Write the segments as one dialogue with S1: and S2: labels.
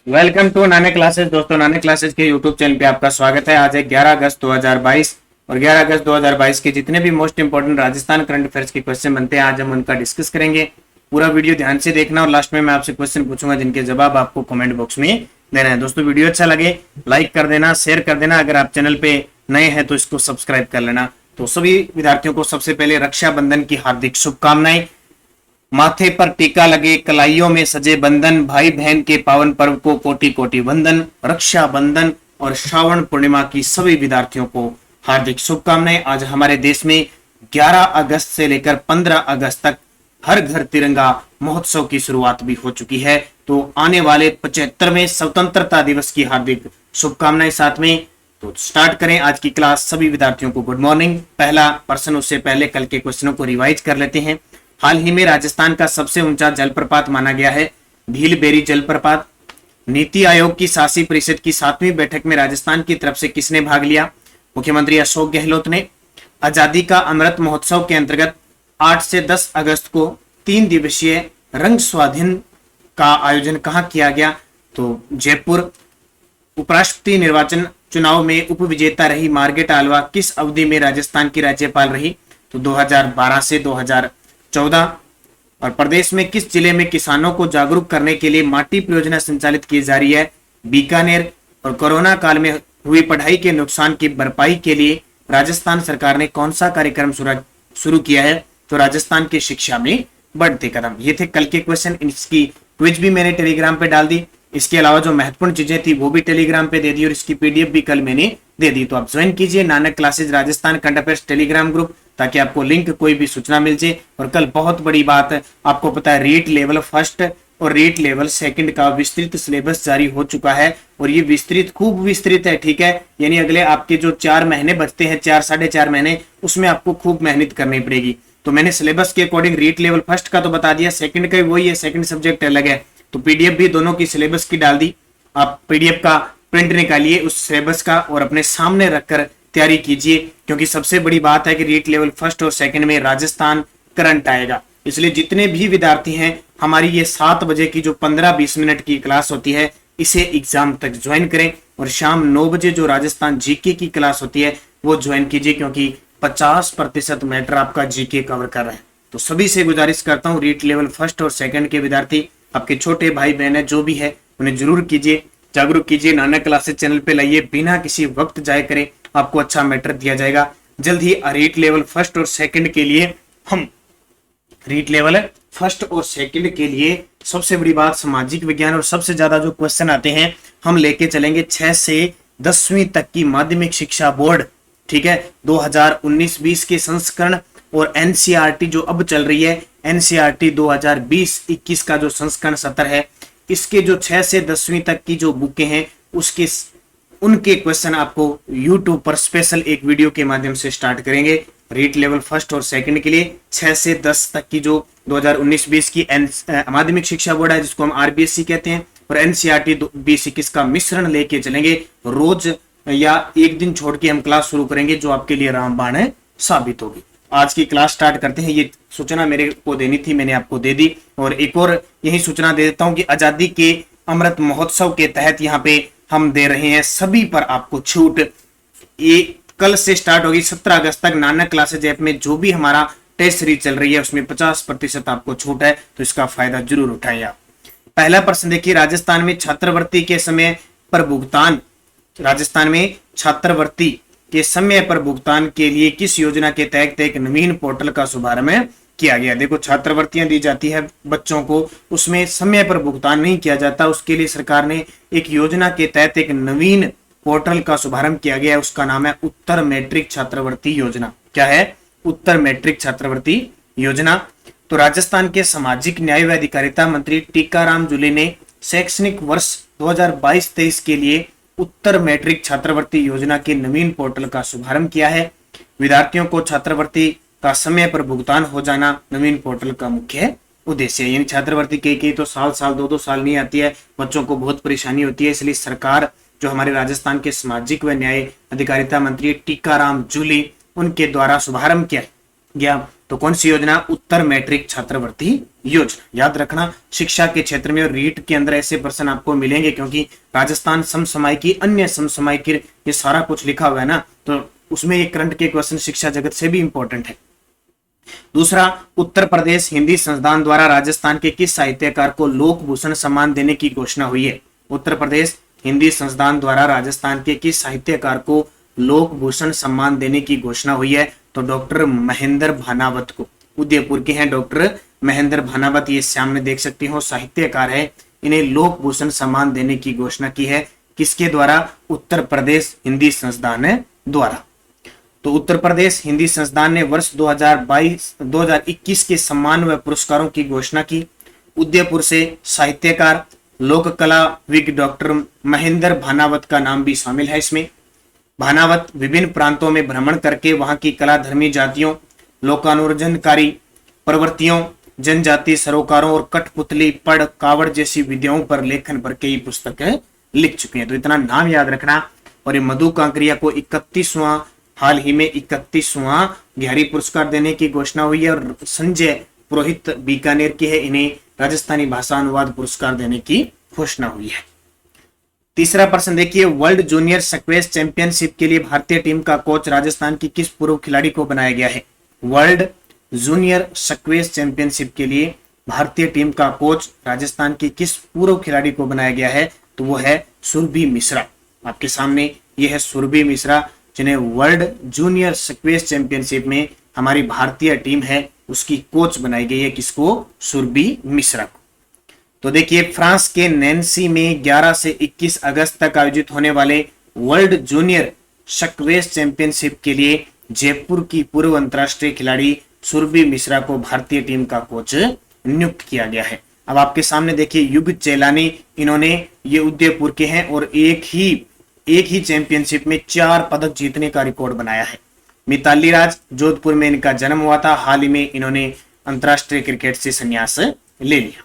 S1: Welcome to नाने classes. दोस्तों, नाने क्लासेस के यूट्यूब चैनल पे आपका स्वागत है। आज है 11 अगस्त 2022 और 11 अगस्त 2022 के जितने भी most important Rajasthan current affairs के क्वेश्चन बनते हैं आज हम उनका डिस्कस करेंगे। पूरा वीडियो ध्यान से देखना और लास्ट में मैं आपसे क्वेश्चन पूछूंगा जिनके जवाब आपको कमेंट बॉक्स में देना है। दोस्तों, वीडियो अच्छा लगे लाइक कर देना, शेयर कर देना। अगर आप चैनल पे नए हैं तो इसको सब्सक्राइब कर लेना। तो सभी विद्यार्थियों को सबसे पहले रक्षाबंधन की हार्दिक शुभकामनाएं। माथे पर टीका लगे, कलाइयों में सजे बंधन, भाई बहन के पावन पर्व को कोटि कोटि वंदन। रक्षा बंधन और श्रावण पूर्णिमा की सभी विद्यार्थियों को हार्दिक शुभकामनाएं। आज हमारे देश में 11 अगस्त से लेकर 15 अगस्त तक हर घर तिरंगा महोत्सव की शुरुआत भी हो चुकी है। तो आने वाले 75वें स्वतंत्रता दिवस की हार्दिक शुभकामनाएं साथ में। तो स्टार्ट करें आज की क्लास। सभी विद्यार्थियों को गुड मॉर्निंग। पहला प्रश्न, उससे पहले कल के क्वेश्चनों को रिवाइज कर लेते हैं। हाल ही में राजस्थान का सबसे ऊंचा जलप्रपात माना गया है भीलबेरी जलप्रपात। नीति आयोग की शासी परिषद की 7वीं बैठक में राजस्थान की तरफ से किसने भाग लिया? मुख्यमंत्री अशोक गहलोत ने। आजादी का अमृत महोत्सव के अंतर्गत 8 से 10 अगस्त को 3 दिवसीय रंग स्वाधीन का आयोजन कहां किया गया? तो जयपुर। उपराष्ट्रपति निर्वाचन चुनाव में उपविजेता रही मार्गरेट आल्वा किस अवधि में राजस्थान की राज्यपाल रही? तो 2012 से 2014। और प्रदेश में किस जिले में किसानों को जागरूक करने के लिए माटी परियोजना संचालित की जा रही है? बीकानेर। और कोरोना काल में हुई पढ़ाई के नुकसान की भरपाई के लिए राजस्थान सरकार ने कौन सा कार्यक्रम शुरू किया है? तो राजस्थान की शिक्षा में बढ़ते कदम। ये थे कल के क्वेश्चन। इसकी क्विज भी मैंने टेलीग्राम पे डाल दी। इसके अलावा जो महत्वपूर्ण चीजें थी वो भी टेलीग्राम पे दे दी और इसकी पीडीएफ भी कल मैंने दे दी। तो आप ज्वाइन कीजिए Nanak classes Rajasthan current affairs Telegram group, ताकि आपको लिंक कोई भी सूचना मिल जाए। और कल बहुत बड़ी बात है, आपको पता है रीट लेवल फर्स्ट और रीट लेवल सेकंड का विस्तृत सिलेबस जारी हो चुका है और ये विस्तृत खूब विस्तृत है। ठीक है, यानी अगले आपके जो 4 महीने बचते हैं, 4 साढ़े 4 महीने, उसमें आपको खूब मेहनत करनी पड़ेगी। तो मैंने सिलेबस के अकॉर्डिंग रीट लेवल फर्स्ट का तो बता दिया, सेकंड का भी वही है, सेकंड सब्जेक्ट अलग है। तो पीडीएफ भी दोनों की सिलेबस की डाल दी। आप पीडीएफ का प्रिंट निकालिए उस सिलेबस का और अपने सामने रखकर तैयारी कीजिए, क्योंकि सबसे बड़ी बात है कि रीट लेवल फर्स्ट और सेकंड में राजस्थान करंट आएगा। इसलिए जितने भी विद्यार्थी हैं, हमारी ये 7 बजे की जो 15-20 मिनट की क्लास होती है, इसे एग्जाम तक ज्वाइन करें और शाम 9 बजे जो राजस्थान जीके की क्लास होती है वो ज्वाइन कीजिए, क्योंकि 50% मैटर आपका जीके कवर कर रहे हैं। तो सभी से गुजारिश करता हूँ, रीट लेवल फर्स्ट और सेकंड के विद्यार्थी, आपके छोटे भाई बहन है जो भी है, उन्हें जरूर कीजिए, जागरूक कीजिए, नानक क्लासेस चैनल पे लाइए, बिना किसी वक्त जाए करें, आपको अच्छा मैटर दिया जाएगा। जल्द ही रीट लेवल फर्स्ट और सेकंड के लिए हम रीट लेवल फर्स्ट और सेकंड के लिए सबसे बड़ी बात सामाजिक विज्ञान और सबसे ज्यादा जो क्वेश्चन आते हैं हम लेके चलेंगे 6 से 10वीं तक की माध्यमिक शिक्षा बोर्ड। ठीक है, 2019-20 के संस्करण और एनसीईआरटी जो अब चल रही है, एनसीईआरटी 2020-21 का जो संस्करण सत्र है, इसके जो 6 से 10वीं तक की जो बुकें हैं उसके उनके क्वेश्चन आपको YouTube पर स्पेशल एक वीडियो के माध्यम से स्टार्ट करेंगे। रीट लेवल फर्स्ट और सेकंड के लिए 6 से 10 तक की जो 2019-20 की माध्यमिक शिक्षा बोर्ड है, जिसको हम आरबीएससी कहते हैं, और एनसीईआरटी 2021 का मिश्रण लेके चलेंगे। रोज या एक दिन छोड़ के हम क्लास शुरू करेंगे, जो आपके लिए रामबाण है साबित होगी। आज की क्लास स्टार्ट करते हैं। ये सूचना मेरे को देनी थी, मैंने आपको दे दी। और एक और यही सूचना दे देता हूं कि आजादी के अमृत महोत्सव के तहत यहाँ पे हम दे रहे हैं सभी पर आपको छूट। ये कल से स्टार्ट होगी 17 अगस्त तक। नानक क्लासेज ऐप में जो भी हमारा टेस्ट सीरीज चल रही है उसमें 50% आपको छूट है, तो इसका फायदा जरूर उठाइए आप। पहला प्रश्न देखिए, राजस्थान में छात्रवृत्ति के समय पर भुगतान, राजस्थान में छात्रवृत्ति के समय पर भुगतान के लिए किस योजना के तहत एक नवीन पोर्टल का शुभारंभ किया गया? देखो, छात्रवृत्तियां दी जाती है बच्चों को, उसमें समय पर भुगतान नहीं किया जाता, उसके लिए सरकार ने एक योजना के तहत एक नवीन पोर्टल का शुभारंभ किया गया है। उसका नाम है उत्तर मैट्रिक छात्रवृत्ति योजना। क्या है? उत्तर मैट्रिक छात्रवृत्ति योजना। तो राजस्थान के सामाजिक न्याय व अधिकारिता मंत्री टीकाराम जूली ने शैक्षणिक वर्ष 2022-23 के लिए उत्तर मैट्रिक छात्रवृत्ति योजना के नवीन पोर्टल का शुभारंभ किया है। विद्यार्थियों को छात्रवृत्ति का समय पर भुगतान हो जाना नवीन पोर्टल का मुख्य उद्देश्य है। यानी छात्रवृत्ति कई तो साल 2-2 साल नहीं आती है, बच्चों को बहुत परेशानी होती है। इसलिए सरकार जो हमारे राजस्थान के सामाजिक व न्याय अधिकारिता मंत्री टीकाराम जूली, उनके द्वारा शुभारंभ किया गया। तो तो कौन सी योजना? उत्तर मैट्रिक छात्रवृत्ति योजना। याद रखना, शिक्षा के क्षेत्र में और रीट के अंदर ऐसे प्रश्न आपको मिलेंगे, क्योंकि राजस्थान समसामयिकी, अन्य समसामयिकी, ये सारा कुछ लिखा हुआ है ना, तो उसमें ये करंट के क्वेश्चन शिक्षा जगत से भी इंपॉर्टेंट है। दूसरा, उत्तर प्रदेश हिंदी संस्थान द्वारा राजस्थान के किस साहित्यकार को लोकभूषण सम्मान देने की घोषणा हुई है? उत्तर प्रदेश हिंदी संस्थान द्वारा राजस्थान के किस साहित्यकार को लोकभूषण सम्मान देने की घोषणा हुई है? तो डॉक्टर महेंद्र भानावत को। उदयपुर के हैं डॉक्टर महेंद्र भानावत, ये सामने देख सकती हो, साहित्यकार है। इन्हें लोकभूषण सम्मान देने की घोषणा की है किसके द्वारा? उत्तर प्रदेश हिंदी संस्थान द्वारा। तो उत्तर प्रदेश हिंदी संस्थान ने वर्ष 2021 के सम्मान व पुरस्कारों की घोषणा की। उदयपुर से साहित्यकार लोक कलाविद डॉक्टर महेंद्र भानावत का नाम भी शामिल है इसमें। भानावत विभिन्न प्रांतों में भ्रमण करके वहां की कलाधर्मी जातियों, लोकानुरंजनकारी प्रवृत्तियों, जनजातीय सरोकारों और कठपुतली, पढ़, कावड़ जैसी विधाओं पर लेखन पर कई पुस्तकें लिख चुके हैं। तो इतना नाम याद रखना। और ये मधु कांकरिया को 31वां, हाल ही में 31वां बिहारी पुरस्कार देने की घोषणा हुई है। और संजय पुरोहित बीकानेर के है, इन्हें राजस्थानी भाषा अनुवाद पुरस्कार देने की घोषणा हुई है। तीसरा प्रश्न देखिए, वर्ल्ड जूनियर स्क्वैश चैंपियनशिप के लिए भारतीय टीम का कोच राजस्थान की किस पूर्व खिलाड़ी को बनाया गया है? वर्ल्ड जूनियर स्क्वैश चैंपियनशिप के लिए भारतीय टीम का कोच राजस्थान की किस पूर्व खिलाड़ी को बनाया गया है? तो वो है सुरभि मिश्रा। आपके सामने ये है सुरभि मिश्रा, जिन्हें वर्ल्ड जूनियर स्क्वैश चैंपियनशिप में हमारी भारतीय टीम है उसकी कोच बनाई गई है। किसको? सुरभि मिश्रा को। तो देखिए, फ्रांस के नैन्सी में 11 से 21 अगस्त तक आयोजित होने वाले वर्ल्ड जूनियर स्क्वैश चैंपियनशिप के लिए जयपुर की पूर्व अंतरराष्ट्रीय खिलाड़ी सुरभि मिश्रा को भारतीय टीम का कोच नियुक्त किया गया है। अब आपके सामने देखिए, युग चेलानी, इन्होंने ये उदयपुर के हैं और एक ही चैंपियनशिप में 4 पदक जीतने का रिकॉर्ड बनाया है। मिताली राज, जोधपुर में इनका जन्म हुआ था। हाल ही में इन्होंने अंतरराष्ट्रीय क्रिकेट से संन्यास ले लिया।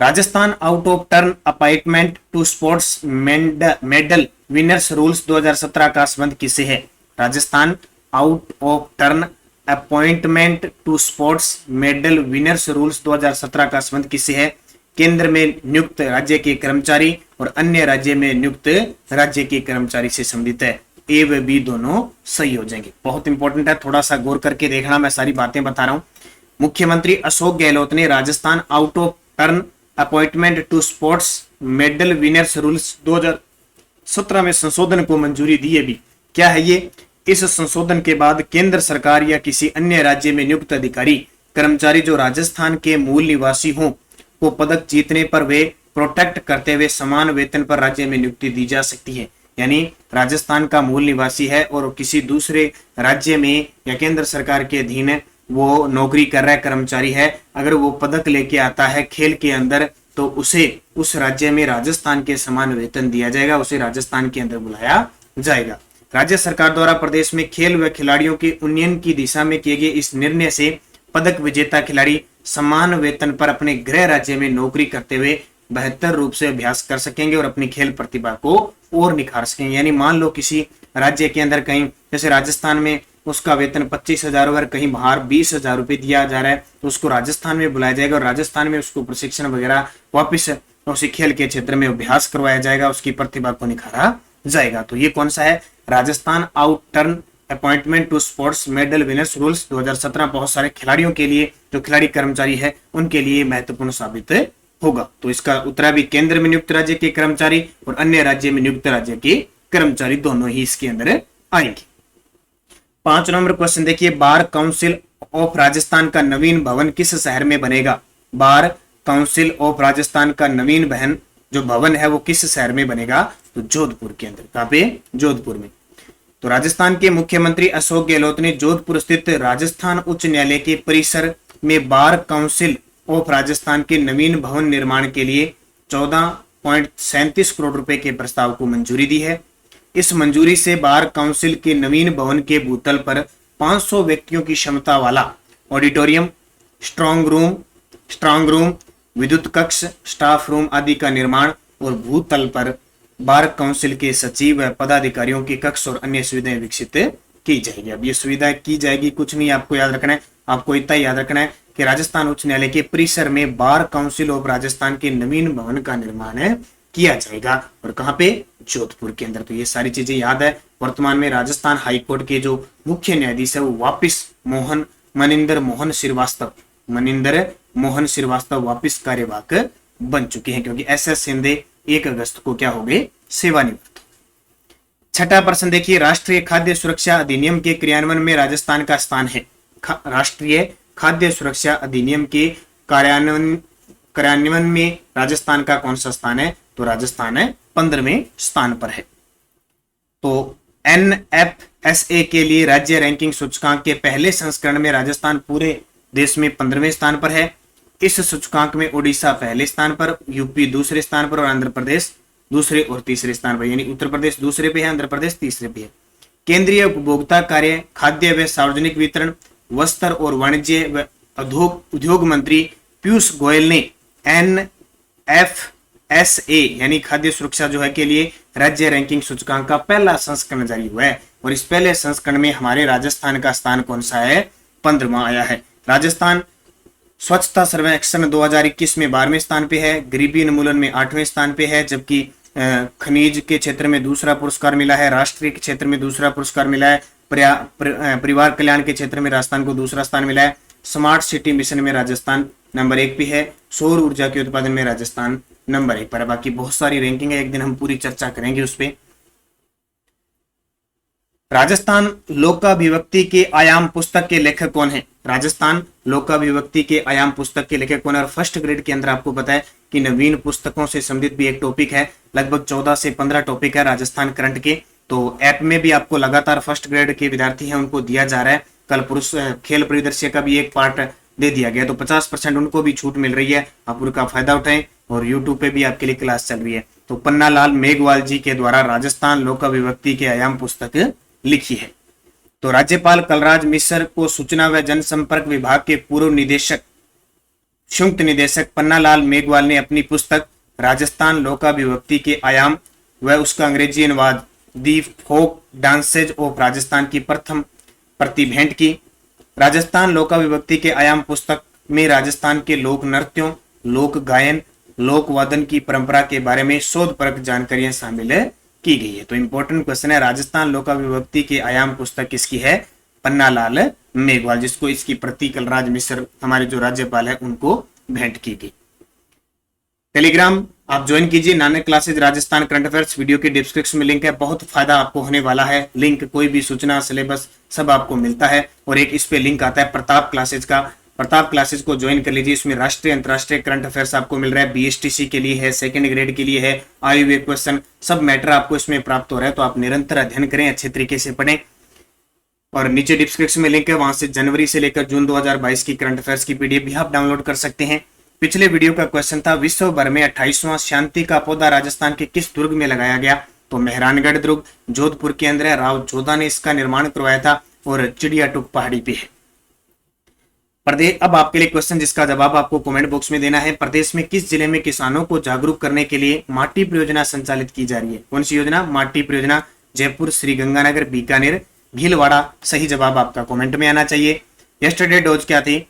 S1: Rajasthan out of turn appointment to sports medal winners rules 2017 का संबंध किससे है? Rajasthan out of turn appointment to sports medal winners rules 2017 का संबंध किससे है? केंद्र में नियुक्त राज्य के कर्मचारी और अन्य राज्य में नियुक्त राज्य के कर्मचारी से संबंधित है। ए व बी दोनों सही हो जाएंगे। बहुत इंपॉर्टेंट है, थोड़ा सा गौर करके देखना, मैं सारी बातें बता रहा हूं। मुख्यमंत्री अशोक गहलोत ने Rajasthan out of turn appointment to sports medal winners rules 2017 में संशोधन को मंजूरी दी है भी। क्या है ये? इस संशोधन के बाद केंद्र सरकार या किसी अन्य राज्य में नियुक्त अधिकारी कर्मचारी जो राजस्थान के मूल निवासी हों को पदक जीतने पर वे प्रोटेक्ट करते हुए समान वेतन पर राज्य में नियुक्ति दी जा सकती है। यानी राजस्थान का मूल निवासी है और किसी दूसरे राज्य में या केंद्र सरकार के अधीन वो नौकरी कर रहा है, कर्मचारी है, अगर वो पदक लेके आता है खेल के अंदर, तो उसे उस राज्य में राजस्थान के समान वेतन दिया जाएगा, उसे राजस्थान के अंदर बुलाया जाएगा। राज्य सरकार द्वारा प्रदेश में खेल व खिलाड़ियों के उन्नयन की दिशा में किए गए इस निर्णय से पदक विजेता खिलाड़ी समान वेतन पर अपने गृह राज्य में नौकरी करते हुए बेहतर रूप से अभ्यास कर सकेंगे और अपनी खेल प्रतिभा को और निखार सकेंगे। यानी मान लो किसी राज्य के अंदर कहीं, जैसे राजस्थान में उसका वेतन 25,000, अगर कहीं बाहर 20,000 रुपए दिया जा रहा है तो उसको राजस्थान में बुलाया जाएगा और राजस्थान में उसको प्रशिक्षण वगैरह वापिस उसी खेल के क्षेत्र में अभ्यास करवाया जाएगा, उसकी प्रतिभा को निखारा जाएगा। तो ये कौन सा है? Rajasthan out turn appointment to sports medal winners rules 2017 बहुत सारे खिलाड़ियों के लिए, जो खिलाड़ी कर्मचारी है उनके लिए महत्वपूर्ण साबित होगा। तो इसका उत्तर भी केंद्र में नियुक्त राज्य के कर्मचारी और अन्य राज्य में नियुक्त राज्य के कर्मचारी दोनों ही इसके अंदर आएंगे। 5 नंबर क्वेश्चन देखिए, बार काउंसिल ऑफ राजस्थान का नवीन भवन किस शहर में बनेगा? बार काउंसिल ऑफ राजस्थान का नवीन जो भवन है वो किस शहर में बनेगा? तो जोधपुर के अंदर। कहां पे? जोधपुर में। तो राजस्थान के मुख्यमंत्री अशोक गहलोत ने जोधपुर स्थित राजस्थान उच्च न्यायालय के परिसर में बार काउंसिल ऑफ राजस्थान के नवीन भवन निर्माण के लिए 14.37 करोड़ रुपए के प्रस्ताव को मंजूरी दी है। इस मंजूरी से बार काउंसिल के नवीन भवन के भूतल पर 500 व्यक्तियों की क्षमता वाला ऑडिटोरियम, स्ट्रांग रूम, विद्युत कक्ष, स्टाफ रूम आदि का निर्माण और भूतल पर बार काउंसिल के सचिव व पदाधिकारियों के कक्ष और अन्य सुविधाएं विकसित की जाएगी। अब ये सुविधा की जाएगी कुछ नहीं, आपको याद रखना है, आपको इतना याद रखना है कि राजस्थान उच्च न्यायालय के परिसर में बार काउंसिल ऑफ राजस्थान के नवीन भवन का निर्माण किया जाएगा, और कहाँ पे, जोधपुर के अंदर। तो ये सारी चीजें याद है। वर्तमान में राजस्थान हाईकोर्ट के जो मुख्य न्यायाधीश है वो वापिस मनिंदर मोहन श्रीवास्तव वापिस कार्यवाहक बन चुके हैं, क्योंकि एस शिंदे 1 अगस्त को क्या हो गए, सेवानिवृत्त। छठा प्रश्न देखिए, राष्ट्रीय खाद्य सुरक्षा अधिनियम के क्रियान्वयन में राजस्थान का स्थान है। राष्ट्रीय खाद्य सुरक्षा अधिनियम के कार्यान्वयन में राजस्थान का कौन सा स्थान है, तो राजस्थान 15वें स्थान पर है। तो NFSA के लिए राज्य रैंकिंग सूचकांक के पहले संस्करण में राजस्थान पूरे देश में 15वें स्थान पर है। इस सूचकांक में ओडिशा पहले स्थान पर, यूपी दूसरे स्थान पर और आंध्र प्रदेश दूसरे और तीसरे स्थान पर, यानी उत्तर प्रदेश दूसरे पे है, आंध्र प्रदेश तीसरे पे है। केंद्रीय उपभोक्ता कार्य, खाद्य व सार्वजनिक वितरण, वस्त्र और वाणिज्य व उद्योग मंत्री पीयूष गोयल ने NFSA यानी खाद्य सुरक्षा जो है के लिए राज्य रैंकिंग सूचकांक का पहला संस्करण जारी हुआ है, और इस पहले संस्करण में हमारे राजस्थान का स्थान कौन सा है, 15वां आया है। राजस्थान स्वच्छता सर्वेक्षण 2021 में 12वें स्थान पे है, गरीबी उन्मूलन में 8वें स्थान पे है, जबकि खनिज के क्षेत्र में दूसरा पुरस्कार मिला है, राष्ट्रीय के क्षेत्र में दूसरा पुरस्कार मिला है, परिवार कल्याण के क्षेत्र में राजस्थान को दूसरा स्थान मिला है, स्मार्ट सिटी मिशन में राजस्थान नंबर 1 पे है, सौर ऊर्जा के उत्पादन में राजस्थान नंबर 1 पर है। बाकी बहुत सारी रैंकिंग है, एक दिन हम पूरी चर्चा करेंगे उस पर। राजस्थान लोकाभिव्यक्ति के आयाम पुस्तक के लेखक कौन है, राजस्थान लोकाभिव्यक्ति के आयाम पुस्तक के लेखक कौन है। और फर्स्ट ग्रेड के अंदर आपको पता है कि नवीन पुस्तकों से संबंधित भी एक टॉपिक है, लगभग 14 से 15 टॉपिक है राजस्थान करंट के। तो ऐप में भी आपको लगातार फर्स्ट ग्रेड के विद्यार्थी हैं उनको दिया जा रहा है। कल पुरुष खेल परिदृश्य का भी एक पार्ट दे दिया गया, तो 50% उनको भी छूट मिल रही है, आप उनका फायदा उठाएं। और यूट्यूब पे भी आपके लिए क्लास चल रही है। तो पन्नालाल मेघवाल जी के द्वारा राजस्थान लोकाभिव्यक्ति के आयाम पुस्तक लिखी है। तो राज्यपाल कलराज मिश्र को सूचना व जनसंपर्क विभाग के पूर्व निदेशक संयुक्त निदेशक पन्नालाल मेघवाल ने अपनी पुस्तक राजस्थान लोकाभिव्यक्ति के आयाम व उसका अंग्रेजी अनुवाद दी फोक डांसेज ऑफ राजस्थान की प्रथम प्रति भेंट की। राजस्थान लोकाभिव्यक्ति के आयाम पुस्तक में राजस्थान के लोक नृत्यों, लोक गायन, लोक वादन की परंपरा के बारे में शोधपरक जानकारियां शामिल की गई है। तो इंपॉर्टेंट क्वेश्चन है, राजस्थान लोकाभिव्यक्ति के आयाम पुस्तक किसकी है, पन्नालाल मेघवाल, जिसको इसकी प्रति कलराज मिश्र हमारे जो राज्यपाल है उनको भेंट की गई। टेलीग्राम आप ज्वाइन कीजिए, Nanak classes Rajasthan current affairs, video के डिस्क्रिप्शन में लिंक है, बहुत फायदा आपको होने वाला है। लिंक कोई भी सूचना सिलेबस सब आपको मिलता है। और एक इस पे लिंक आता है प्रताप क्लासेज का, प्रताप क्लासेज को ज्वाइन कर लीजिए। इसमें राष्ट्रीय अंतरराष्ट्रीय करंट अफेयर्स आपको मिल रहा है, BSTC के लिए है, सेकंड ग्रेड के लिए है, आईवे क्वेश्चन सब मैटर आपको इसमें प्राप्त हो रहा है। तो आप निरंतर अध्ययन करें, अच्छे तरीके से पढ़ें। और नीचे डिस्क्रिप्शन में लिंक है, वहां से जनवरी से लेकर जून 2022 की करंट अफेयर्स की PDF भी आप डाउनलोड कर सकते हैं। पिछले वीडियो का क्वेश्चन था, विश्व भर में 28वां शांति का पौधा राजस्थान के किस दुर्ग में लगाया गया, तो मेहरानगढ़ दुर्ग जोधपुर के अंदर है, राव जोधा ने इसका निर्माण करवाया था और चिड़ियाटुक पहाड़ी पे है। प्रदेश, अब आपके लिए क्वेश्चन जिसका जवाब आपको कमेंट बॉक्स में देना है। प्रदेश में किस जिले में किसानों को जागरूक करने के लिए माटी परियोजना संचालित की जा रही है, कौन सी योजना, माटी परियोजना, जयपुर, श्रीगंगानगर, बीकानेर, भीलवाड़ा। सही जवाब आपका कमेंट में आना चाहिए। यस्टरडे डोज क्या थी,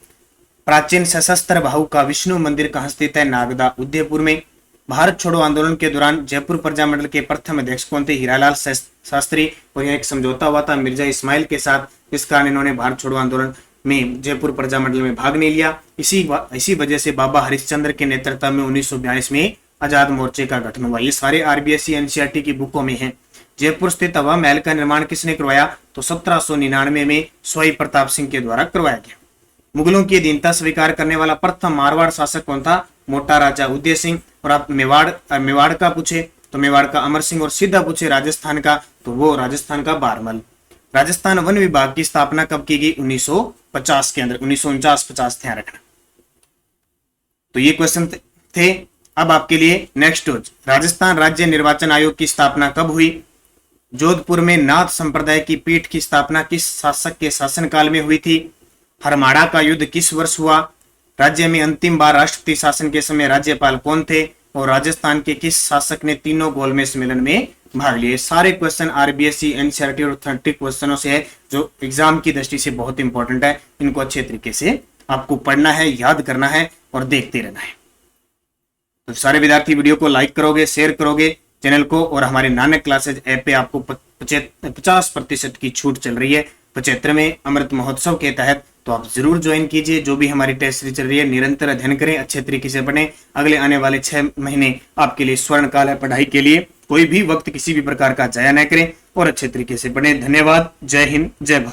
S1: प्राचीन सशस्त्र बाहु का विष्णु मंदिर कहाँ स्थित है, नागदा, उदयपुर में। भारत छोड़ो आंदोलन के दौरान जयपुर प्रजामंडल के प्रथम अध्यक्ष कौन थे, हीरालाल शास्त्री। और यह एक समझौता हुआ था मिर्जा इस्माइल के साथ, इस कारण इन्होंने भारत छोड़ो आंदोलन में जयपुर प्रजामंडल में भाग नहीं लिया। इसी वजह से बाबा हरिश्चंद्र के नेतृत्व में 1942 में आजाद मोर्चे का गठन हुआ। ये सारे RBSE NCERT की बुकों में है। जयपुर स्थित हवा महल का निर्माण किसने करवाया, तो 1799 में स्वाई प्रताप सिंह के द्वारा करवाया गया। मुगलों की अधीनता स्वीकार करने वाला प्रथम मारवाड़ शासक कौन था, मोटा राजा उदय सिंह। और आप मेवाड़ का पूछे तो मेवाड़ का अमर सिंह, और सीधा पूछे राजस्थान का तो वो राजस्थान का बारमल। राजस्थान वन विभाग की स्थापना कब की गई, 1950 के अंदर, 1949-50 ध्यान रखना। तो ये क्वेश्चन थे। अब आपके लिए नेक्स्ट डोज, राजस्थान राज्य निर्वाचन आयोग की स्थापना कब हुई, जोधपुर में नाथ संप्रदाय की पीठ की स्थापना किस शासक के शासनकाल में हुई थी, हरमाड़ा का युद्ध किस वर्ष हुआ, राज्य में अंतिम बार राष्ट्रपति शासन के समय राज्यपाल कौन थे, और राजस्थान के किस शासक ने तीनों गोलमेज सम्मेलन में भाग लिए। सारे क्वेश्चन आरबीएससी, एनसीईआरटी और ऑथेंटिक क्वेश्चनों से है जो एग्जाम की दृष्टि से बहुत इंपॉर्टेंट है। इनको अच्छे तरीके से आपको पढ़ना है, याद करना है और देखते रहना है। तो सारे विद्यार्थी वीडियो को लाइक करोगे, शेयर करोगे चैनल को, और हमारे नानक क्लासेज ऐप पे आपको 50% की छूट चल रही है 75वें अमृत महोत्सव के तहत। तो आप जरूर ज्वाइन कीजिए। जो भी हमारी टेस्ट सीरीज चल रही है निरंतर अध्ययन करें, अच्छे तरीके से पढ़ें। अगले आने वाले 6 महीने आपके लिए स्वर्ण काल है पढ़ाई के लिए। कोई भी वक्त किसी भी प्रकार का जाया न करें और अच्छे तरीके से पढ़ें। धन्यवाद। जय हिंद, जय भारत।